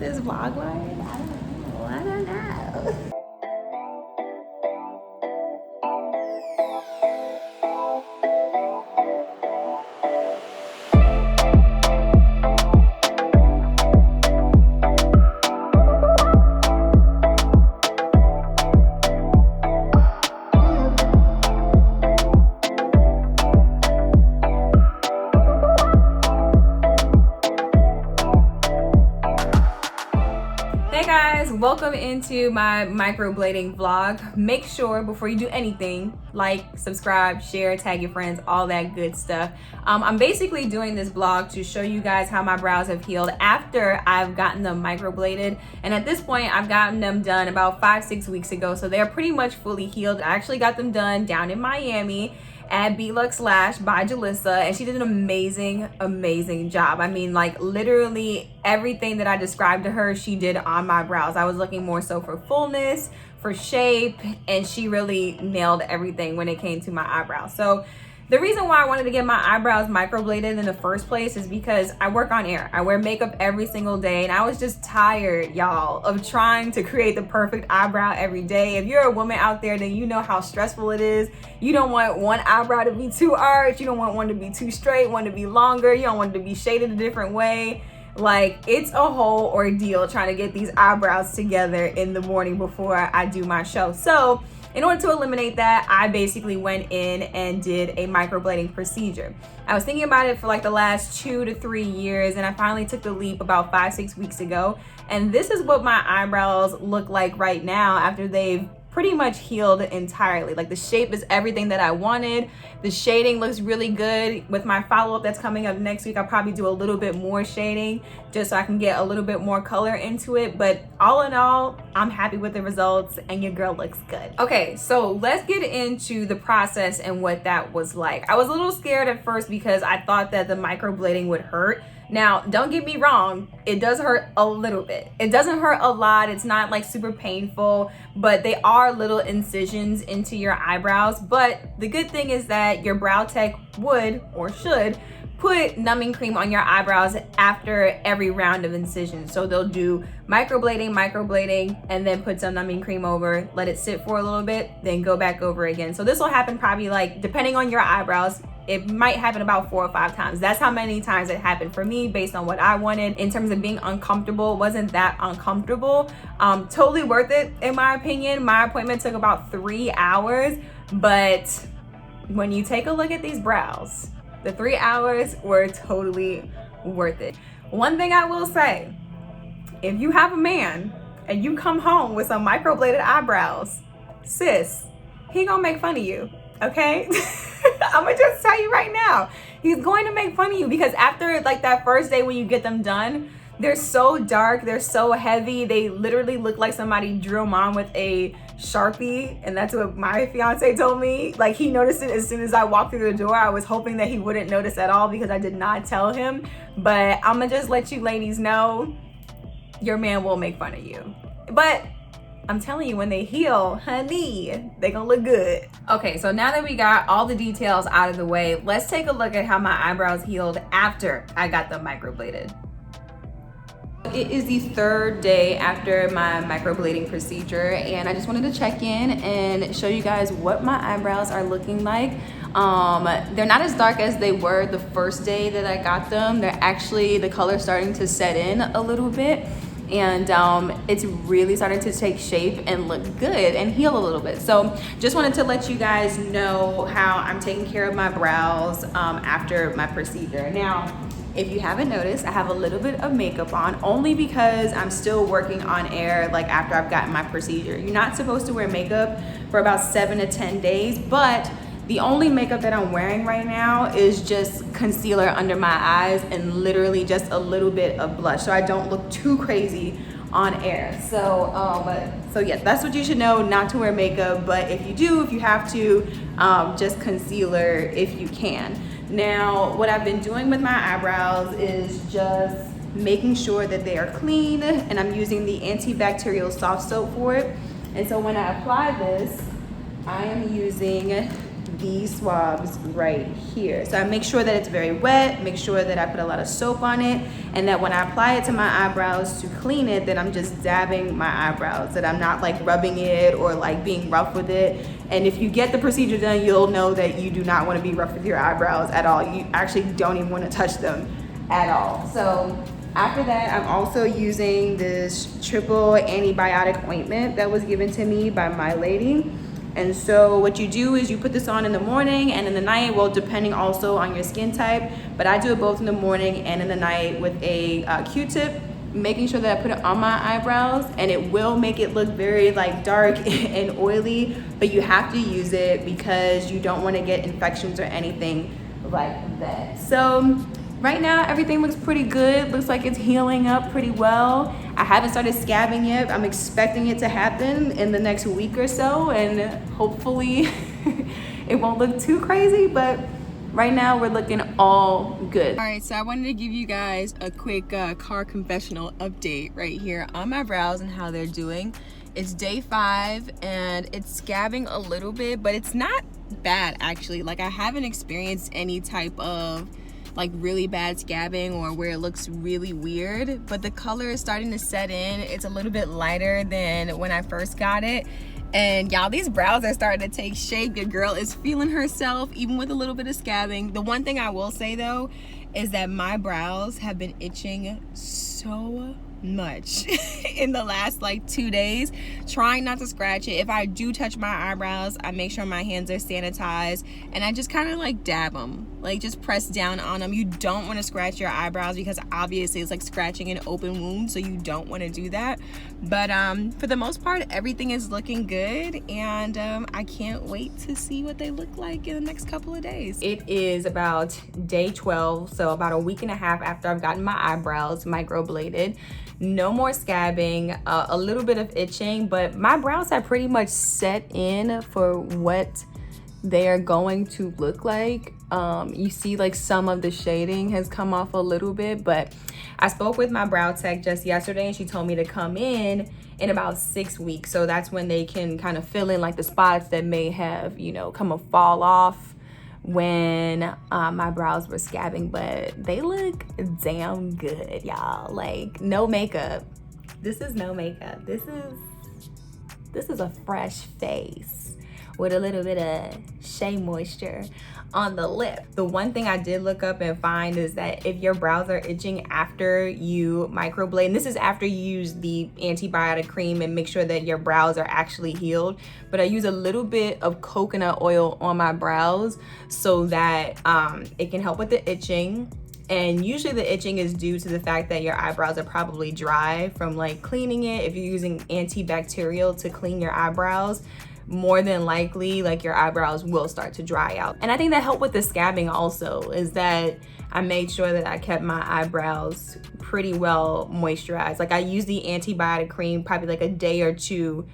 this vlog word? I don't know. Hey guys, welcome into my microblading vlog. Make sure before you do anything, like, subscribe, share, tag your friends, all that good stuff. I'm basically doing this vlog to show you guys how my brows have healed after I've gotten them microbladed. And at this point, I've gotten them done about 5-6 weeks ago, so they're pretty much fully healed. I actually got them done down in Miami at Lux Lash by Julissa, and she did an amazing job. I mean, like, literally everything that I described to her, she did on my brows. I was looking more so for fullness, for shape, and she really nailed everything when it came to my eyebrows. So the reason why I wanted to get my eyebrows microbladed in the first place is because I work on air. I wear makeup every single day, and I was just tired, y'all, of trying to create the perfect eyebrow every day. If you're a woman out there, then you know how stressful it is. You don't want one eyebrow to be too arched. You don't want one to be too straight, one to be longer. You don't want it to be shaded a different way. Like, it's a whole ordeal trying to get these eyebrows together in the morning before I do my show. So in order to eliminate that, I basically went in and did a microblading procedure. I was thinking about it for like the last 2 to 3 years, and I finally took the leap about 5-6 weeks ago. And this is what my eyebrows look like right now after they've pretty much healed entirely. Like, the shape is everything that I wanted. The shading looks really good. With my follow-up that's coming up next week, I'll probably do a little bit more shading just so I can get a little bit more color into it. But all in all, I'm happy with the results, and your girl looks good. Okay, so let's get into the process and what that was like. I was a little scared at first because I thought that the microblading would hurt. Now, don't get me wrong, it does hurt a little bit. It doesn't hurt a lot. It's not like super painful, but they are little incisions into your eyebrows. But the good thing is that your brow tech would or should put numbing cream on your eyebrows after every round of incision. So they'll do microblading, and then put some numbing cream over, let it sit for a little bit, then go back over again. So this will happen probably, like, depending on your eyebrows, it might happen about 4 or 5 times. That's how many times it happened for me based on what I wanted. In terms of being uncomfortable, wasn't that uncomfortable. Totally worth it in my opinion. My appointment took about 3 hours, but when you take a look at these brows, the 3 hours were totally worth it. One thing I will say, if you have a man and you come home with some microbladed eyebrows, sis, he gonna make fun of you, okay? I'm gonna just tell you right now, he's going to make fun of you, because after like that first day when you get them done, they're so dark, they're so heavy, they literally look like somebody drew them on with a Sharpie, and that's what my fiance told me. Like, he noticed it as soon as I walked through the door. I was hoping that he wouldn't notice at all because I did not tell him, but I'm gonna just let you ladies know, your man will make fun of you. But I'm telling you, when they heal, honey, they gonna look good. Okay, so now that we got all the details out of the way, let's take a look at how my eyebrows healed after I got them microbladed. It is the 3rd day after my microblading procedure, and I just wanted to check in and show you guys what my eyebrows are looking like. They're not as dark as they were the first day that I got them. They're actually, the color starting to set in a little bit, and it's really starting to take shape and look good and heal a little bit. So just wanted to let you guys know how I'm taking care of my brows after my procedure. Now, if you haven't noticed, I have a little bit of makeup on, only because I'm still working on air, like after I've gotten my procedure. You're not supposed to wear makeup for about 7 to 10 days, but the only makeup that I'm wearing right now is just concealer under my eyes and literally just a little bit of blush, so I don't look too crazy on air. So yeah, that's what you should know, not to wear makeup, but if you do, if you have to, just concealer if you can. Now, what I've been doing with my eyebrows is just making sure that they are clean, and I'm using the antibacterial soft soap for it. And so when I apply this, I am using these swabs right here. So I make sure that it's very wet, make sure that I put a lot of soap on it, and that when I apply it to my eyebrows to clean it, that I'm just dabbing my eyebrows, that I'm not like rubbing it or like being rough with it. And if you get the procedure done, you'll know that you do not want to be rough with your eyebrows at all. You actually don't even want to touch them at all. So after that, I'm also using this triple antibiotic ointment that was given to me by my lady. And so what you do is you put this on in the morning and in the night, well, depending also on your skin type, but I do it both in the morning and in the night with a Q-tip, making sure that I put it on my eyebrows, and it will make it look very like dark and oily, but you have to use it because you don't want to get infections or anything like that. So right now, everything looks pretty good. Looks like it's healing up pretty well. I haven't started scabbing yet. I'm expecting it to happen in the next week or so, and hopefully it won't look too crazy, but right now we're looking all good. All right, so I wanted to give you guys a quick car confessional update right here on my brows and how they're doing. It's day 5 and it's scabbing a little bit, but it's not bad actually. Like, I haven't experienced any type of like really bad scabbing or where it looks really weird, but the color is starting to set in. It's a little bit lighter than when I first got it. And y'all, these brows are starting to take shape. Your girl is feeling herself, even with a little bit of scabbing. The one thing I will say though is that my brows have been itching so much in the last like 2 days, trying not to scratch it. If I do touch my eyebrows, I make sure my hands are sanitized and I just kind of like dab them, like just press down on them. You don't want to scratch your eyebrows because obviously it's like scratching an open wound, so you don't want to do that. But for the most part, everything is looking good, and I can't wait to see what they look like in the next couple of days. It is about day 12, so about a week and a half after I've gotten my eyebrows microbladed. No more scabbing, a little bit of itching, but my brows have pretty much set in for what they are going to look like. You see like some of the shading has come off a little bit, but I spoke with my brow tech just yesterday and she told me to come in about 6 weeks. So that's when they can kind of fill in like the spots that may have, you know, come a fall off when my brows were scabbing, but they look damn good, y'all. Like, no makeup. This is no makeup. This is a fresh face with a little bit of shea moisture on the lip. The one thing I did look up and find is that if your brows are itching after you microblade, and this is after you use the antibiotic cream and make sure that your brows are actually healed, but I use a little bit of coconut oil on my brows so that it can help with the itching. And usually the itching is due to the fact that your eyebrows are probably dry from like cleaning it. If you're using antibacterial to clean your eyebrows, more than likely like your eyebrows will start to dry out. And I think that helped with the scabbing also, is that I made sure that I kept my eyebrows pretty well moisturized. Like, I used the antibiotic cream probably like a day or two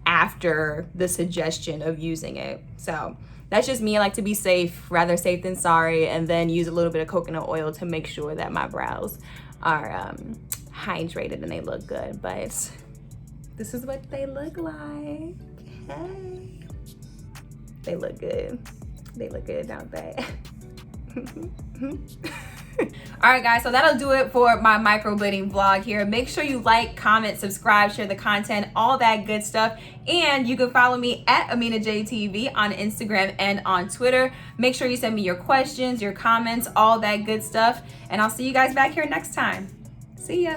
after the suggestion of using it. So that's just me. I like to be safe, rather safe than sorry, and then use a little bit of coconut oil to make sure that my brows are hydrated and they look good. But this is what they look like. Hey, they look good. They look good, don't they? All right, guys, so that'll do it for my microblading vlog here. Make sure you like, comment, subscribe, share the content, all that good stuff. And you can follow me at aminajade TV on Instagram and on Twitter. Make sure you send me your questions, your comments, all that good stuff. And I'll see you guys back here next time. See ya.